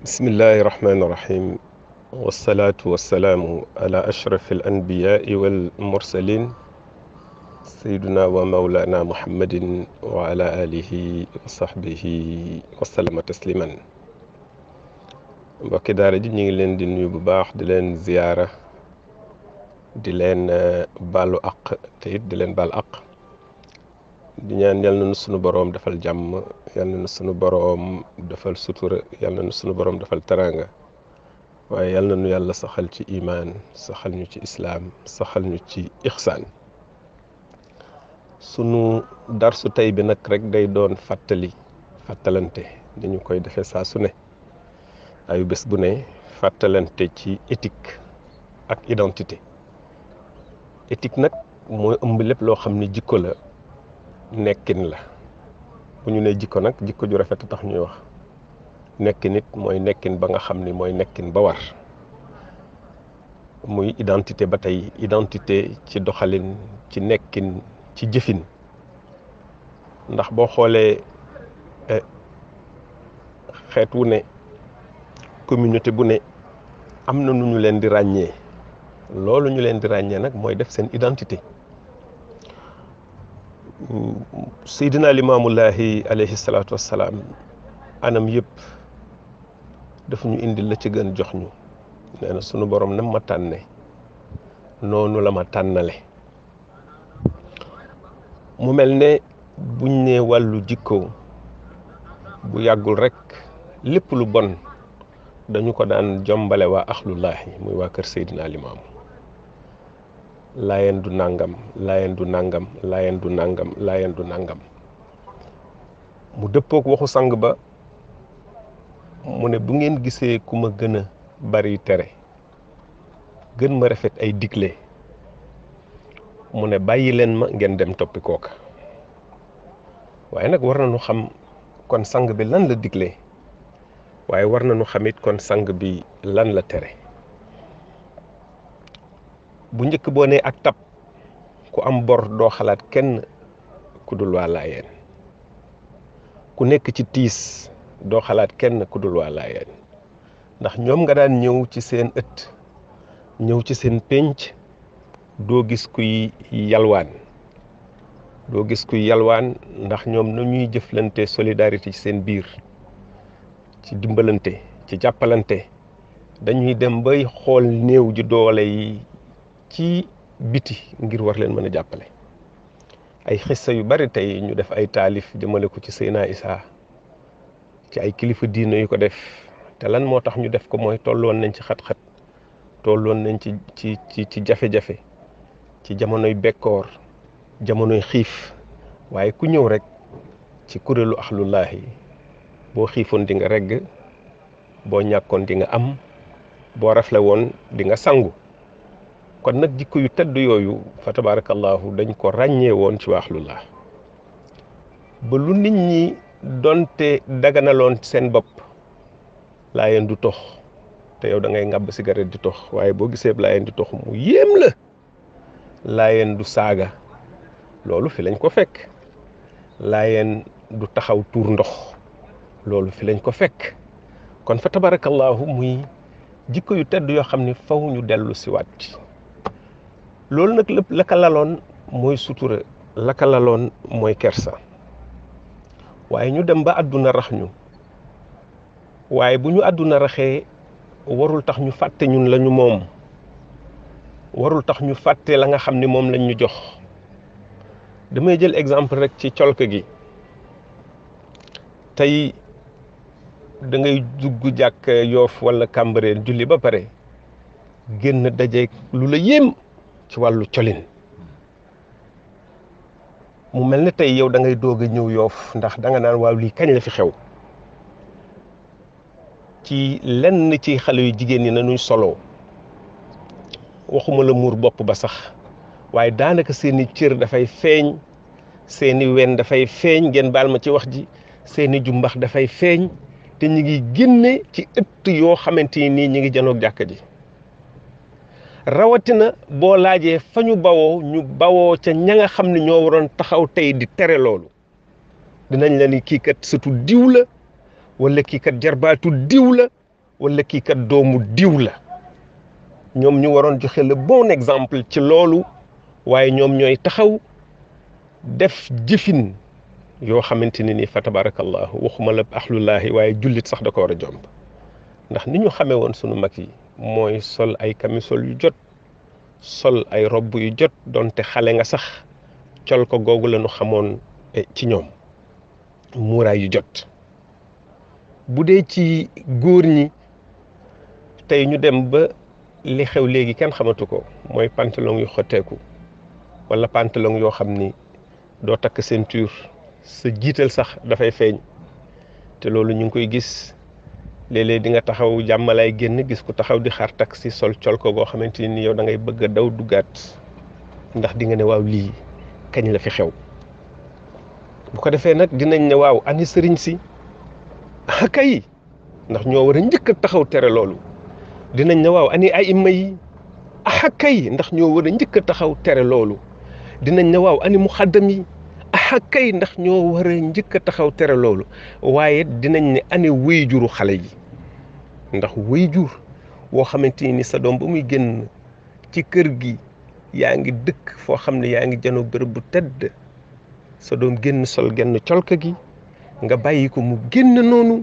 bismillahi irrahmani irrahim wasalaatu wassalaamu ala ashraf alanbiyaai walmursalin sayduna wa maulana muhammadin wa ala alihi wa sahbihi wasallama tasliman mbokki daara ji ñu ngi leen di nuyu bu baax di leen ziyaara di leen baalu aq te it di leen baal aq di ñaan yal na nu sunu boroom defal jàmm yal na nu sunu boroom defal sutura yal na nu sunu boroom defal teraanga waaye yal na nu yàlla saxal ci imaan saxal ñu ci islaam saxal ñu ci ixsaan sunu darsu tey bi nag rek day doon fàttalante ni ñu koy defee saa su ne ayu bés bu ne fàttalante ci éthique ak identité éthique nag mooy ëmb lépp loo xam ni jikko la nekkin la bu ñu nee jikko nag jikko ju rafet tax ñuy wax nekkin it mooy nekkin ba nga xam ni mooy nekkin ba war muy identité ba tey identité ci doxalin ci nekkin ci jëfin ndax boo xoolee xeet wu ne communauté bu ne am na nu ñu leen di ràññee loolu ñu leen di ràññee nag mooy def seen identité seydina limaamullahi alayhi salaatu wassalaam anam yëpp daf ñu indi la ci gën jox ñu nee na sunu borom nam ma tànne noonu la ma tànnale mu mel ne buñ ne wàllu jikko bu yàggul rek lépp lu bon dañu ko daan jombale waa axlullaahi muy waa kër seydina limaamu laayeen du nangam laayeen du nangam laayeen du nangam laayeen du nangam mu dëppook waxu sang ba mu ne bu ngeen gisee ku ma gën a bari tere gën ma rafet ay digle mu ne bàyyi leen ma ngeen dem toppi kooka waaye nag war nañu xam kon sang bi lan la digle waaye war nañu xamit kon sang bi lan la tere bu njëkk boo nee ak tab ku am bor doo xalaat kenn ku dul waa laayeen ku nekk ci tiis doo xalaat kenn ku dul waa laayeen ndax ñoom nga daan ñëw ci seen ëtt ñëw ci seen pénc doo gis kuy yalwaan ndax ñoom na ñuy jëflante solidarité ci seen biir ci dimbalante ci jàppalante dañuy dem bay xool néew ji doole yi ci biti ngir war leen mën a jàppale ay xissa yu bari tey ñu def ay taalif jëmale ko ci Seydina Isaa ci ay kilifa diine yu ko def te lan moo tax ñu def ko mooy tolloon nañ ci xat-xat tolloon nañ ci jafe-jafe ci jamonoy bekkoor jamonoy xiif waaye ku ñëw rek ci kuréelu axlullaahi boo xiifoon di nga regg boo ñàkkoon di nga am boo rafle woon di nga sangu kon nag jikko yu tedd yooyu fa tabarakallahu dañ ko ràññee woon ci waaxlullah ba lu nit ñi donte daganaloon seen bopp laayeen du tox te yow da ngay ngàbb cigarette di tox waaye boo gisee laayeen di tox mu yéem la laayeen du saaga loolu fi lañ ko fekk laayeen du taxaw tuur ndox loolu fi lañ ko fekk kon fa tabarakallahu muy jikko yu tedd yoo xam ni faw ñu dellu si waat ci loolu nag lépp la ka laloon mooy sutura la ka laloon mooy kersa waaye ñu dem ba àdduna rax ñu waaye bu ñu àdduna raxee warul tax ñu fàtte ñun la ñu moom warul tax ñu fàtte la nga xam ni moom lañ ñu jox damay jël exemple rek ci colka gi tey da ngay dugg jàkk Yoof wala Cambérène julli ba pare génn dajeek lu la yéem ci wàllu colin mu mel ne tey yow da ngay doog a ñëw Yoof ndax da nga naan waaw lii kañ la fi xew ci lenn ci xale yu jigéen ñi nañuy soloo waxuma la muur bopp ba sax waaye daanaka seeni cër dafay feeñ seeni wen dafay feeñ ngeen baal ma ci wax ji seeni jumbax dafay feeñ te ñu ngi génne ci ëtt yoo xamante ni ñi ngi janoog jàkka ji rawatina boo laajee fa ñu bawoo ca ña nga xam ne ñoo waroon taxaw tey di tere loolu dinañ la ni kii kat sëtu diw la wala kii kat jarbaatu diw la wala kii kat doomu diw la ñoom ñu waroon joxe le bon exemple ci loolu waaye ñoom ñooy taxaw def jëfin yoo xamante ne ni fa tabarakallahu waxuma la ahlullahi waaye jullit sax da ko war a jomb ndax ni ñu xamee woon sunu mag yi mooy sol ay camisole yu jot sol ay robb yu jot donte xale nga sax col ko googu la ñu xamoon ci ñoom muuraay yu jot bu dee ci góor ñi tey ñu dem ba li xew léegi kenn xamatu ko mooy pantalon yu xotteeku wala pantalon yoo xam ni doo takk ceinture sa jiital sax dafay feeñ te loolu ñu ngi koy gis léeg-léeg di nga taxaw jàmmalaay génn gis ku taxaw di xaar taxi sol col ko goo xamante ni yow da ngay bëgg a daw duggaat ndax di nga ne waaw lii kañ la fi xew bu ko defee nag dinañ ne waaw ani sëriñ si kay ndax ñoo war a njëkk a taxaw tere loolu dinañ ne waaw ani ay imma yi kay ndax ñoo war a njëkk a taxaw tere loolu dinañ ne waaw ani muxaddam yi kay ndax ñoo war a njëkk a taxaw tere loolu waaye dinañ ne ani wéyjuru xale yi ndax wéyjur woo xamante ni sa doom ba muy génn ci kër gi yaa ngi dëkk foo xam ne yaa ngi janoo bërëb bu tedd sa doom génn sol genn colka gi nga bàyyi ko mu génn noonu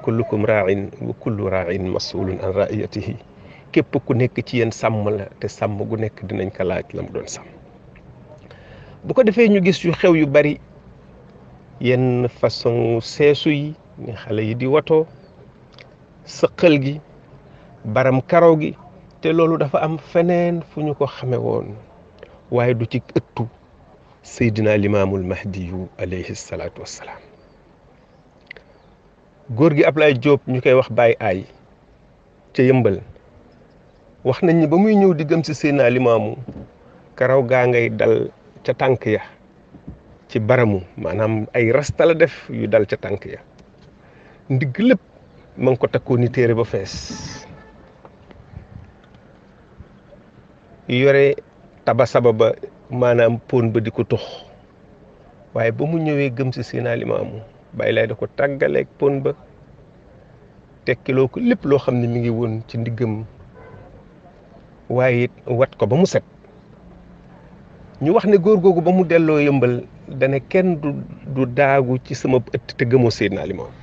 kullukum raa'in wa kullu raa'in mas'ulun an ra'iyatihi képp ku nekk ci yéen sàmm la te sàmm gu nekk dinañ ko laaj la mu doon sàmm bu ko defee ñu gis yu xew yu bari yenn façon seesu yi ni xale yi di watoo sëqal gi baram karaw gi te loolu dafa am feneen fu ñu ko xame woon waaye du ci ëttu Seydina Limaamul Mahdiyu alayhi salaatu wassalaam góor gi Ablaye Diop ñu koy wax Baye Ay ca Yëmbal wax nañ ni ba muy ñëw di gëm si Seydina Limaamu karaw gaa ngay dal ca tànk ya ci baramu maanaam ay rasta la def yu dal ca tànk ya ndigg lépp ma ngi ko takkoo ni téere ba fees yore taba saba ba maanaam pon ba di ko tux waaye ba mu ñëwee gëm si Seydina Limaamu Baay Laay da ko tàggaleeg pon ba tekkiloo ko lépp loo xam ne mi ngi woon ci ndiggam waaye it wat ko ba mu set ñu wax ne góor googu ba mu delloo Yëmbal dane kenn du daagu ci sama ëtt te gëmoo Seydina Limaamu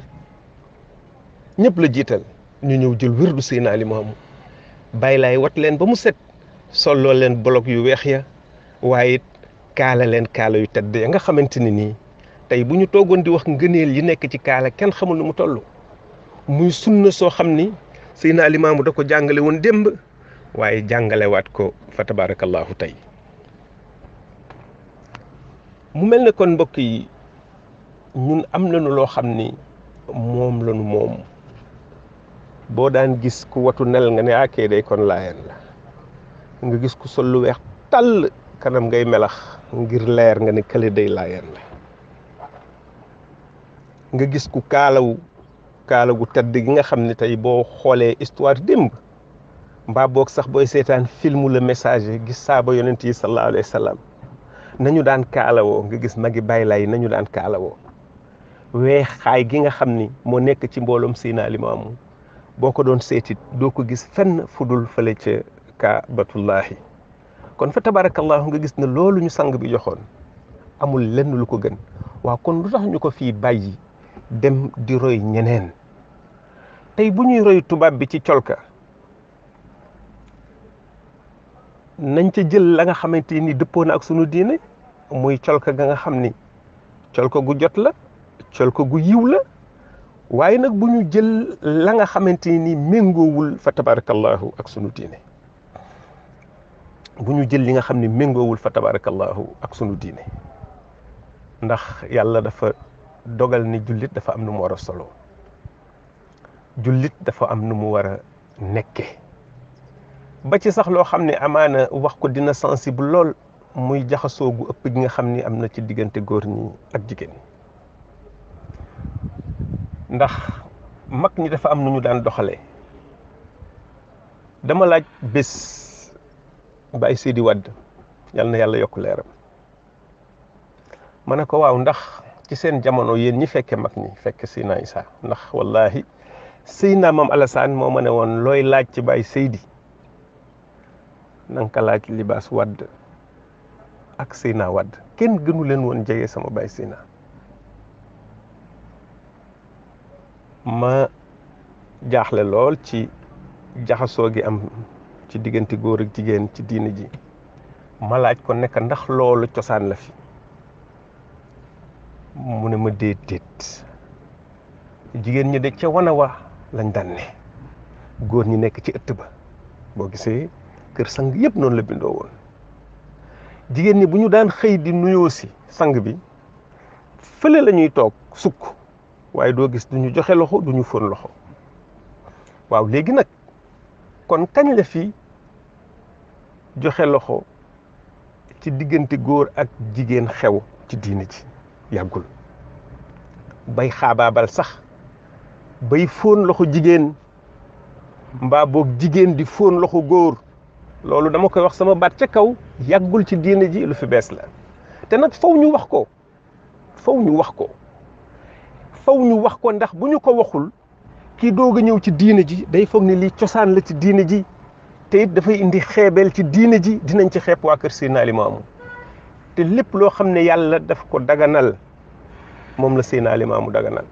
ñëpp la jiital ñu ñëw jël wirdu Seydina Limaamu Baay Laay wat leen ba mu set solloo leen bolog yu weex ya waaye it kaala leen kaala yu tedd ya nga xamante ni nii tey bu ñu toogoon di wax ngëneel yi nekk ci kaala kenn xamul nu mu toll muy sunna soo xam ni Seydina Limaamu da ko jàngale woon démb waaye jàngalewaat ko fa tabarakallahu tey mu mel ne kon mbokk yi ñun am nañu loo xam ni moom lañu moom boo daan gis ku watu nel nga ne akee day kon laayeen la nga gis ku sol lu weex tàll kanam ngay melax ngir leer nga ne kële day laayeen la nga gis ku kaala gu tedd gi nga xam ne tey boo xoolee histoire démb mbaa boog sax booy seetaan filmu Le Messager gis saaba yonent yi sallallahu alayhi wa sallam nañu daan kaalawoo nga gis magi Baay Laay nañu daan kaalawoo weex xaay gi nga xam ni moo nekk ci mbooloom Seydina Limaamu boo ko doon seetit doo ko gis fenn fudul fële ca Kaabatullaahi kon fa tabarakallahu nga gis ne loolu ñu sang bi joxoon amul lenn lu ko gën waaw kon lu tax ñu ko fii bàyyi dem di roy ñeneen tey bu ñuy roy tubaab bi ci colka nañ ca jël la nga xamante ni dëppoo na ak sunu diine muy colka ga nga xam ni colka gu jot la colka gu yiw la waaye nag bu ñu jël la nga xamante ni méngoowul fa tabarakallahu ak sunu diine bu ñu jël li nga xam ne méngoowul fa tabarakallahu ak sunu diine ndax yàlla dafa dogal ni jullit dafa am nu mu war a solo jullit dafa am nu mu war a nekke ba ci sax loo xam ne amaana wax ko dina sensible lool muy jaxasoo gu ëpp gi nga xam ni am na ci diggante góor ñi ak jigéen ñi ndax mag ñi dafa am nu ñu daan doxalee dama laaj bés Baye Seydi Wade yal na yàlla yokk leeram ma ne ko waaw ndax ci seen jamono yéen ñi fekke mag ñi fekke Seydina Issa ndax wallahi Seydina Maam Alassane moo ma ne woon looy laaj ci Baye Seydi nanga ko laaj Libaas Wade ak Seydina Wade kenn gënu leen woon jege sama Baye Seydina ma jaaxle lool ci jaxasoo gi am ci diggante góor ak jigéen ci diini ji ma laaj ko nekk ndax loolu cosaan la fi mu ne ma déedéet jigéen ñi de ca wana wa lañ daan ne góor ñi nekk ci ëtt ba boo gisee kër sang yëpp noonu la bindoo woon jigéen ñi bu ñu daan xëy di nuyoo si sang bi fële la ñuy toog sukk waaye doo gis du ñu joxe loxo du ñu fóon loxo waaw léegi nag kon kañ la fi joxe loxo ci diggante góor ak jigéen xew ci diine ji yàggul bay xaabaabal sax bay fóon loxo jigéen mbaa boog jigéen di fóon loxo góor loolu dama koy wax sama baat ca kaw yàggul ci diine ji lu fi bees la te nag faw ñu wax ko faw ñu wax ko ndax bu ñu ko waxul kii doog a ñëw ci diine ji day foog ne lii cosaan la ci diine ji te it dafay indi xeebeel ci diine ji dinañ ci xeeb waa kër Seydina Limaamu te lépp loo xam ne yàlla daf ko daganal moom la Seydina Limaamu daganal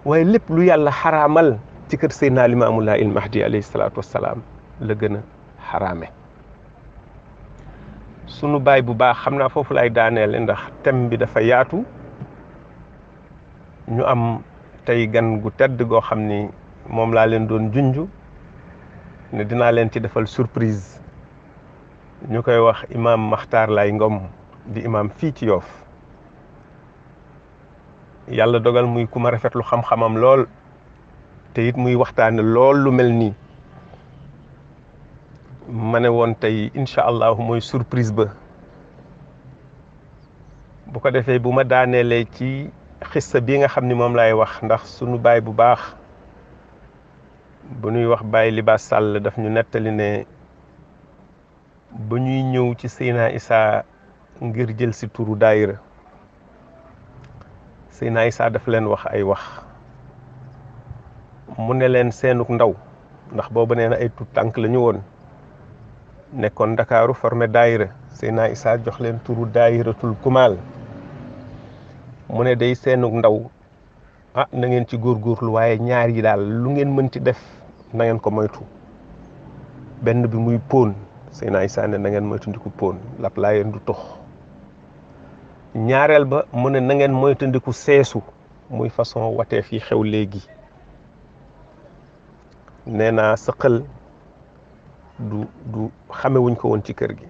waaye lépp lu yàlla xaraamal ci kër Seydina Limaamu Laay il Mahdi alayhi salaatu wassalaam la gën a xaraame sunu baay bu baax xam naa foofu lay daaneel ndax thème bi dafa yaatu ñu am tey gan gu tedd goo xam ni moom laa leen doon junj ne dinaa leen ci defal surprise ñu koy wax imam Makhtar Laye Ngom di imam fii ci Yoff yàlla dogal muy ku ma rafetlu xam-xamam lool te it muy waxtaane lool lu mel nii ma ne woon tey incha allahu mooy surprise ba bu ko defee bu ma daaneelee ci xissa bi nga xam ni moom laay wax ndax sunu baay bu baax bu ñuy wax Baye Libaas Sall daf ñu nettali ne ba ñuy ñëw ci Seydina Issa ngir jël si turu daayira Seydina Issa daf leen wax ay wax mu ne leen seenuk ndaw ndax boobu nee na ay tut tànk la ñu woon nekkoon Ndakaaru formé daayira Seydina Issa jox leen turu daayiratul Kumaal mu ne day seenuk ndaw na ngeen ci góorgóorlu waaye ñaar yi daal lu ngeen mënti def na ngeen ko moytu benn bi muy póon Seydina Issa ne na ngeen moytandiku póon lap laayeen du tox ñaareel ba mu ne na ngeen moytandiku seesu muy façon wateef yi xew léegi nee naa sëqal du xamewuñ ko woon ci kër gi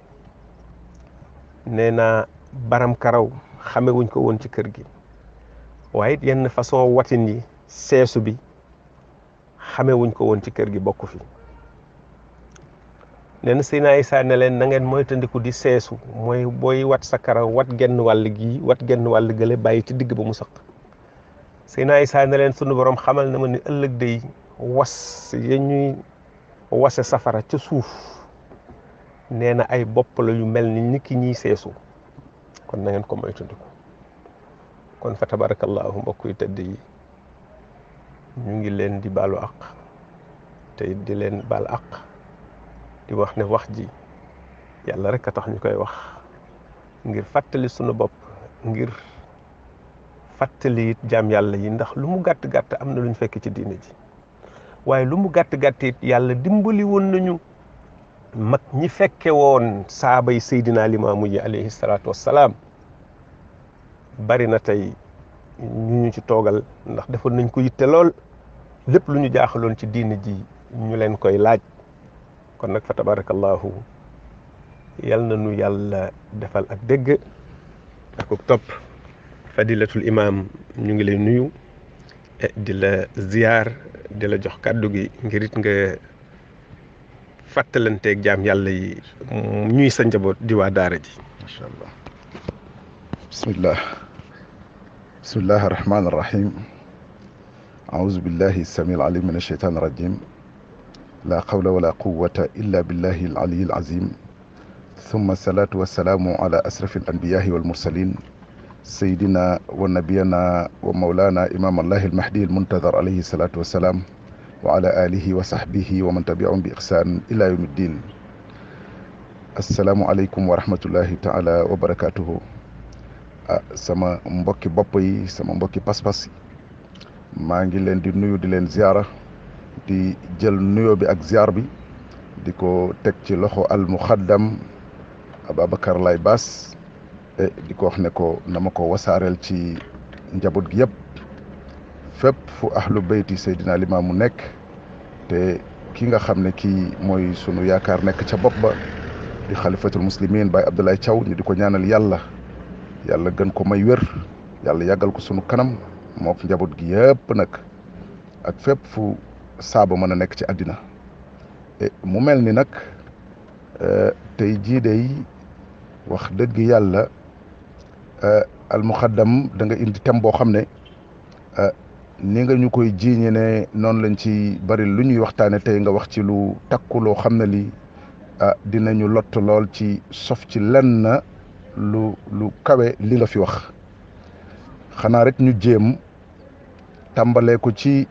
nee naa baram karaw xamewuñ ko woon ci kër gi waaye it yenn façon watin yi seesu bi xamewuñ ko woon ci kër gi bokk fi nee na Seydina Issa ne leen na ngeen moytandiku di seesu mooy booy wat sa karaw wat genn wàll gi wat genn wàll gële bàyyi ci digg ba mu sëq Seydina Issa ne leen sunu borom xamal na ma ni ëllëg day was ya ñuy wase safara ca suuf nee na ay bopp la yu mel ni nit ki ñuy seesu kon na ngeen ko moytandiku kon fa tabarakallahu mbokk yu tëdd yi ñu ngi leen di baalu àq te di leen baal àq di wax ne wax ji yàlla rek a tax ñu koy wax ngir fàttali sunu bopp ngir fàttali it jaam yàlla yi ndax lu mu gàtt gàtt am na lu ñu fekk ci diine ji waaye lu mu gàtt gàtt it yàlla dimbali woon nañu mag ñi fekke woon saaba yi Seydina Limaamu yi alayhi salaatu wassalaam bari na tey ñu ci toogal ndax defoon nañ ko yitte lool lépp lu ñu jaaxaloon ci diine ji ñu leen koy laaj kon nag fa tabarakallahu yal na nu yàlla defal ak dégg ak topp fadilatul imam ñu ngi lay nuyu di la ziyaar di la jox kàddu gi ngir it nga fàttalanteeg jaam yàlla yi ñuy sa njaboot di waa daara ji macha allah bismillahi arrahmani irrahim aouzu billahi sami alalim min alsheytan irrajim la qawla wala quwata illa billahi alaliyi alazim thumma salatu wassalaamu ala asrafi alanbiyahi walmursalin sayidina wa nabiyana wa maulana imam allahi almahdi almuntadar alayhi salatu wassalaam wa ala alihi wa sahbihi wa man tabi'ahum bi ihsan ila yawmi ddin. Assalaamu aleykum wa rahmatullahi taala wa barakatuhu. Sama mbokki bopp yi, sama mbokki pas-pas yi, maa ngi leen di nuyu di leen ziara, di jël nuyoo bi ak ziar bi di ko teg ci loxo al muxaddam Ababacar Laye Bass di ko wax ne ko na ma ko wasaareel ci njaboot gi yëpp, fépp fu ahlu bayti Seydina Limaamu nekk, te ki nga xam ne kii mooy sunu yaakaar nekk ca bopp ba di xalifatul muslimin Baye Abdoulaye Thiaw, ñu di ko ñaanal yàlla gën ko may wér, yàlla yàggal ko sunu kanam mook njaboot gi yëpp nag, ak fépp fu saaba mën a nekk ci àddina. mu mel ni nag tey jii day wax dëgg yàlla al muqaddam da nga indi thème boo xam ne ni nga ñu koy jiiñe ne noonu lañ ci bari lu ñuy waxtaane, tey nga wax ci lu takku loo xam ne li dinañu lott lool ci sof ci lenn lu kawe li nga fi wax. xanaa rek ñu jéem tàmbalee ko ci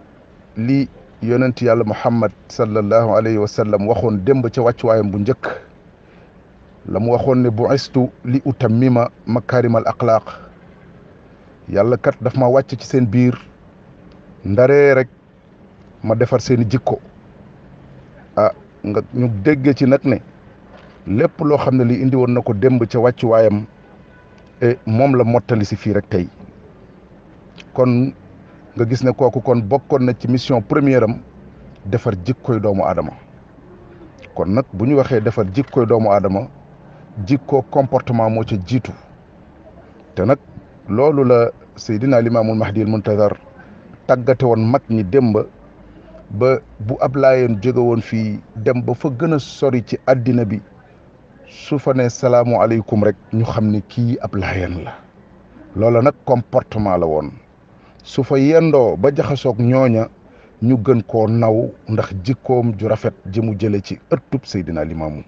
li yonent yàlla Muhammad sallallahu alayhi wa sallam waxoon démb ca wàccuwaayam bu njëkk, la mu waxoon ne bu'istu li utammima makaarimal axlaaq. yàlla kat daf ma wàcc ci seen biir ndaree rek ma defar seeni jikko. nga ñu dégge ci nag ne lépp loo xam ne li indi woon na ko démb ca wàccuwaayam moom la mottali si fii rek tey. kon nga gis ne kooku kon bokkoon na ci mission première am defar jikkoy doomu aadama. kon nag bu ñu waxee defar jikkoy doomu aadama, jikko comportement moo ca jiitu, te nag loolu la Seydina Limaamul Mahdi al Muntazar tàggate woon mag ñi démb ba bu ab laayeen jóge woon fii dem ba fa gën a sori ci àddina bi, su fa ne salaamu aleykum rek ñu xam ne kii ab laayeen la. loola nag comportement la woon. su fa yendoo ba jaxasoog ñooña ñu gën koo naw ndax jikkoom ju rafet ji mu jële ci ëttub Seydina Limaamu.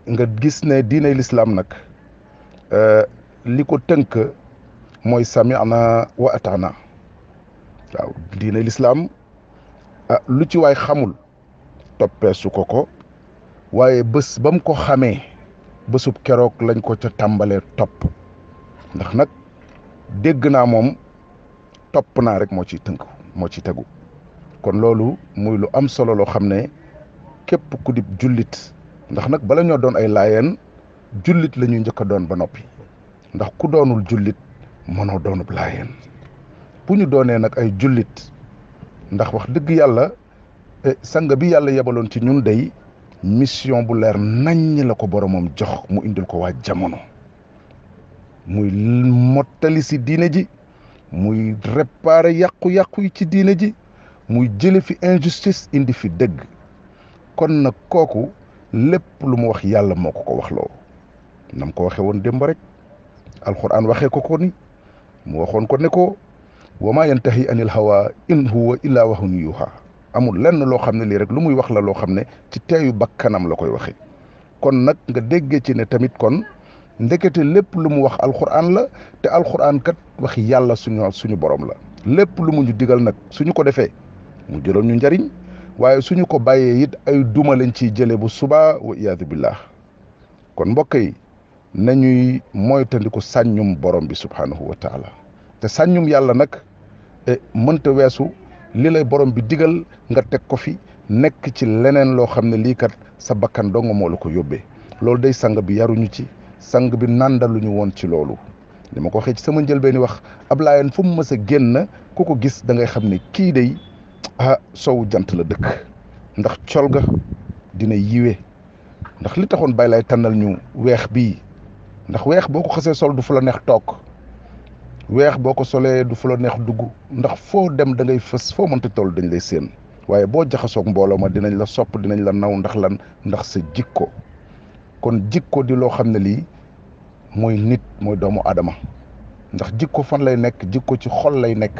nga gis ne diiney lislaam nag li ko tënk mooy sami'na wa ata'na. waaw diiney lislaam lu ci waay xamul toppeesu ko waaye bés ba mu ko xamee bésub keroog lañ ko ca tàmbalee topp, ndax nag dégg naa moom topp naa rek moo ciy tënk moo ci tegu. kon loolu muy lu am solo loo xam ne képp ku di jullit, ndax nag bala ñoo doon ay laayeen jullit la ñuy njëkk a doon ba noppi, ndax ku doonul jullit mënoo doonub laayeen. bu ñu doonee nag ay jullit, ndax wax dëgg yàlla sang bi yàlla yebaloon ci ñun day mission bu leer naññ la ko boromam jox mu indil ko waa jamono, muy mottali si diine ji, muy réparer yàqu-yàqu yi ci diine ji, muy jële fi injustice indi fi dëgg. kon nag kooku lépp lu mu wax yàlla moo ko waxloo, nam ko waxee woon démb rek. alquran waxee ko ni mu waxoon ko ne ko wa ma yantahi anil hawa in huwa illa wahyun yuha. amul lenn loo xam ne lii rek lu muy wax la loo xam ne ci teeyu bakkanam la koy waxee. kon nag nga déggee ci ne tamit kon ndekete lépp lu mu wax alquran la, te alquran kat waxi yàlla suñu borom la. lépp lu mu ñu digal nag suñu ko defee mu jëloon ñu njariñ, waaye suñu ko bàyyee it ay duma lañ ciy jëlee bu subaa wa iyaadu billah. kon mbokk yi nañuy moytandiku sàññum borom bi subhanahu wa taala. te sàññum yàlla nag mënta weesu li lay borom bi digal nga teg ko fi, nekk ci leneen loo xam ne lii kat sa bakkan dong moo la ko yóbbee. loolu day sang bi yaruñu ci, sang bi nandaluñu woon ci loolu. li ma ko waxee ci sama njëlbeeni wax, ab laayeen fu mu mës a génn ku ko gis da ngay xam ne kii day sowu jant la dëkk, ndax col ga dina yiwe. ndax li taxoon Baay Laay tànnal ñu weex bii, ndax weex boo ko xasee sol du fu la neex toog, weex boo ko solee du fu la neex dugg, ndax foo dem da ngay fës, foo mënta toll dañ lay séen. waaye boo jaxasoog mbooloo ma dinañ la sopp, dinañ la naw. ndax lan? ndax sa jikko. kon jikko di loo xam ne lii mooy nit, mooy doomu aadama. ndax jikko fan lay nekk? jikko ci xol lay nekk,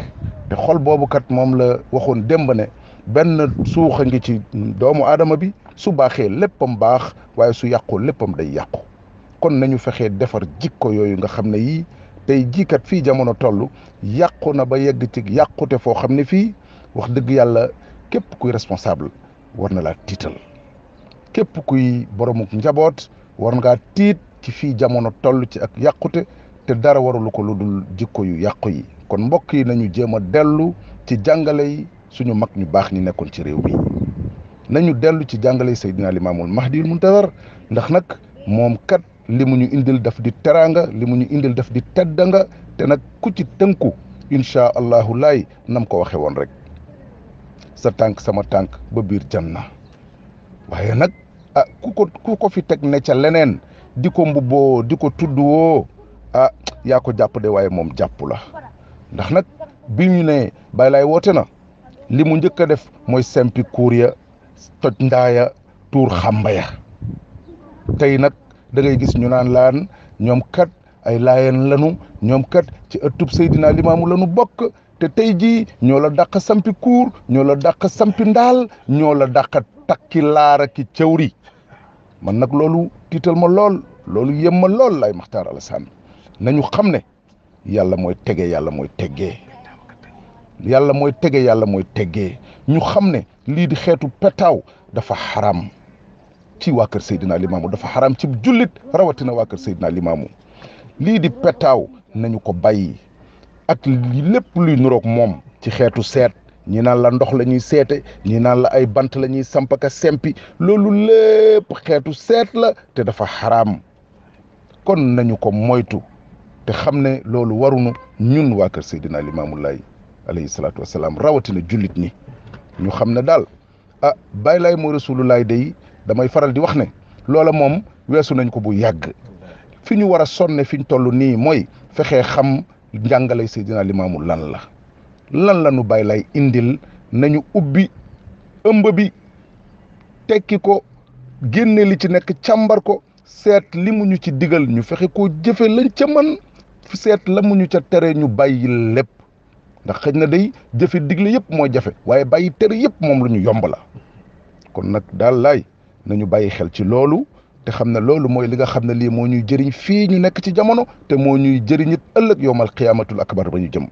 te xol boobu kat moom la waxoon démb ne benn suuxa ngi ci doomu aadama bi, su baaxee léppam baax, waaye su yàqu léppam day yàqu. kon nañu fexee defar jikko yooyu nga xam ne yii tey jikat fii jamono toll yàqu na ba yegg ci yàqute foo xam ne fii wax dëgg yàlla képp kuy responsable war na laa tiital képp kuy boromuk njaboot war ngaa tiit ci fii jamono toll ci ak yàqute te dara warulu ko lu dul jikko yu yàqu yi. kon mbokk yi nañu jéem a dellu ci jàngale yi suñu mag ñu baax ñi nekkoon ci réew mi nañu dellu ci jàngale yi Seydina Limaamul Mahdiyul Muntazar ndax nag moom kat li mu ñu indil daf di teraanga li mu ñu indil daf di teddanga te nag ku ci tënku incha allahu laay nam ko waxe woon rek sa tànk sama tànk ba biir janna. waaye nag ku ko fi teg ne ca leneen di ko mbubboo di ko tudduwoo yaa ko jàpp de waaye moom jàpp la ndax nag bi ñu ne Baay Laay woote na li mu njëkk a def mooy sempi kuur ya toj ndaaya tuur xamba ya tey nag da ngay gis ñu naan laan ñoom kat ay laayeen lanu ñoom kat ci ëttub Seydina Limaamu lanu bokk te tey jii ñoo la dàq sampi kuur ñoo la dàq sampi ndaal ñoo la dàq takki laara ki cawri man nag loolu tiital ma lool loolu yem ma lool lay Maxtaar Alassane nañu xam ne yàlla mooy tege yàlla mooy teggee yàlla mooy tege yàlla mooy teggee ñu xam ne lii di xeetu petaaw dafa xaram ci waa kër Seydina Limaamu dafa xaram ci jullit rawatina waa kër Seydina Limaamu lii di petaaw nañu ko bàyyi ak lépp luy nuroog moom ci xeetu seet ñi naan la ndox la ñuy seete ñi naan la ay bant la ñuy sampaka sempi loolu lépp xeetu seet la te dafa xaraam kon nañu ko moytu te xam ne loolu warunu ñun waa kër Seydina Limaamu Laay alayhi salaatu wasalaam rawatina jullit ñi ñu xam ne daal Baay Laay moo Rasulullaay day damay faral di wax ne loola moom weesu nañ ko bu yàgg fi ñu war a sonne fi ñu toll nii mooy fexee xam njàngale Seydina Limaamu lan la nu Baay Laay indil nañu ubbi ëmb bi tekki ko génne li ci nekk càmbar ko seet li mu ñu ci digal ñu fexe koo jëfe lañ ca man seet la mu ñu ca tere ñu bàyyi lépp ndax xëj na day jëfe digle yëpp moo jafe waaye bàyyi tere yëpp moom lu ñu yomb la kon nag daal laay nañu bàyyi xel ci loolu te xam ne loolu mooy li nga xam ne lii moo ñuy jëriñ fii ñu nekk ci jamono te moo ñuy jëriñ it ëllëg yowmal qiyaamatul akbar ba ñu jëm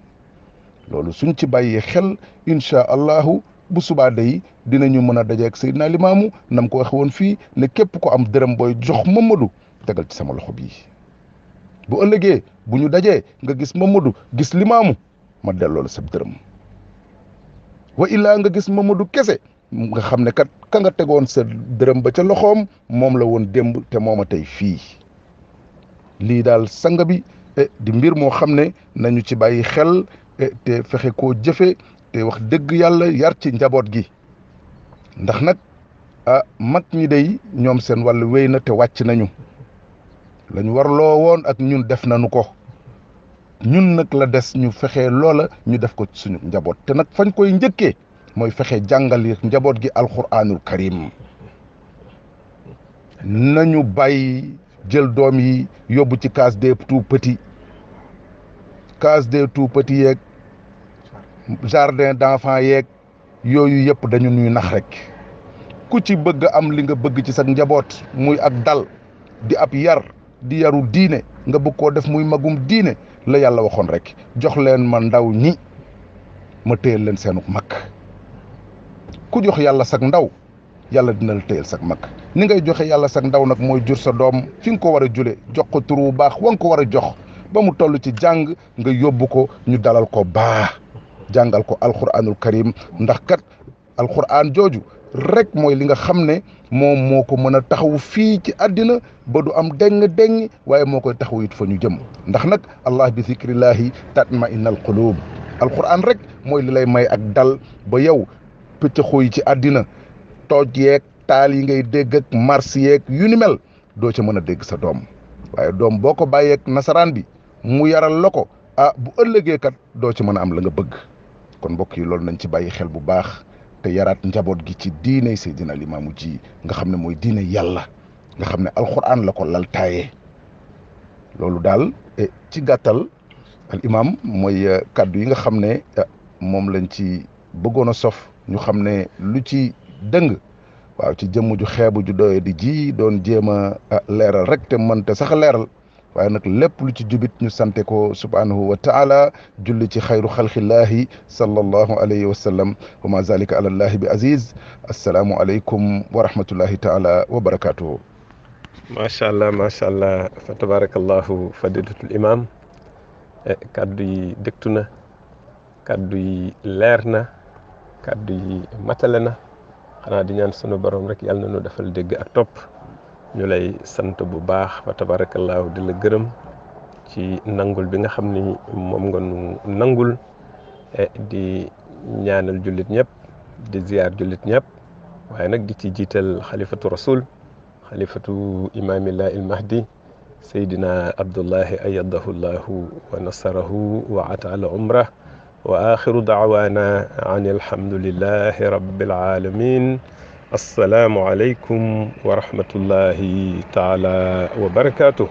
loolu suñ ci bàyyee xel incha allahu bu subaa day dinañu mën a dajeeg Seydina Limaamu nam ko waxe woon fii ne képp ko am dërëm booy jox Mamadou tegal ci sama loxo bii bu ëllëgee bu ñu dajee nga gis Mamadou gis Limaamu ma delloo la sa dërëm wa illaa nga gis Mamadou kese nga xam ne kat ka nga tegoon sa dërëm ba ca loxoom moom la woon démb te mooma tey fii lii daal sanga bi di mbir moo xam ne nañu ci bàyyi xel te fexe koo jëfe te wax dëgg yàlla yar ci njaboot gi ndax nag mag ñi day ñoom seen wàllu wéy na te wàcc nañu lañu warloo woon ak ñun def nañu ko ñun nag la des ñu fexe loola ñu def ko suñu njaboot te nag fañ koy njëkkee mooy fexe jàngal njaboot gi alquranul karim nañu bàyyi jël doom yi yóbbu ci case des tout petits yeeg jardin d'enfants yeeg yooyu yëpp dañu ñuy nax rek ku ci bëgg am li nga bëgg ci sa njaboot muy ak dal di ab yar di yaru diine nga bëgg koo def muy magum diine la yàlla waxoon rek jox leen ma ndaw ñi ma téyel leen seenu mag ku jox yàlla sag ndaw yàlla dina la téyel sag mag ni ngay joxe yàlla sag ndaw nag mooy jur sa doom fi nga ko war a jule jox ko tur bu baax wa nga ko war a jox ba mu toll ci jàng nga yóbbu ko ñu dalal ko baax jàngal ko alquranul karim ndax kat alquran jooju rek mooy li nga xam ne moom moo ko mën a taxaw fii ci àddina ba du am deng waaye moo koy taxaw it fa ñu jëm ndax nag allah bi zikrillahi tatma innal qulub alquran rek mooy li lay may ak dal ba yow pëccëxoo yi ci àddina tooj yeeg taal yi ngay dégg ak mars yeeg yu ni mel doo ca mën a dégg sa doom waaye doom boo ko bàyyeeg nasaraan bi mu yaral la ko bu ëllëgee kat doo ci mën a am la nga bëgg kon mbokk yi loolu nañ ci bàyyi xel bu baax te yaraat njaboot gi ci diine Seydina Limaamu ji nga xam ne mooy diine yàlla nga xam ne alxuraan la ko lal taayee loolu daal ci gàttal al imam mooy kaddu yi nga xam ne moom lañ ci bëggoon a sof ñu xam ne lu ci dëng waaw ci jëmm ju xeebu ju doye di ji doon jéem a leeral rek te mënte sax leeral waaye nag lépp lu ci jubit ñu sante ko subhanahu wa taala julli ci xayru xalqillahi sallallahu alayhi wa sallam wa ma zalika ala allahi bi aziz. assalaamu aleykum wa rahmatullahi taala wa barakatuhu. macha allah fa tabarakallahu fadilatul imam kaddu yi dëgtu na, kaddu yi leer na, kaddu yi matale na. xanaa di ñaan sunu borom rek yàlla na nu defal dégg ak topp. ñu lay sant bu baax fa tabarakallahu di la gërëm ci nangul bi nga xam ni moom nga nu nangul di ñaanal jullit ñëpp, di ziyaar jullit ñëpp, waaye nag di ci jiital xalifatu rasul, xalifatu imaamillah il mahdi saydina abdullahi ayadahu llahu wa nasarahu wa ataala umrah wa axiru daawaana an alhamdulillahi rabbil alamin. assalaamu aleykum wa rahmatullahi taala wa barakaatuh.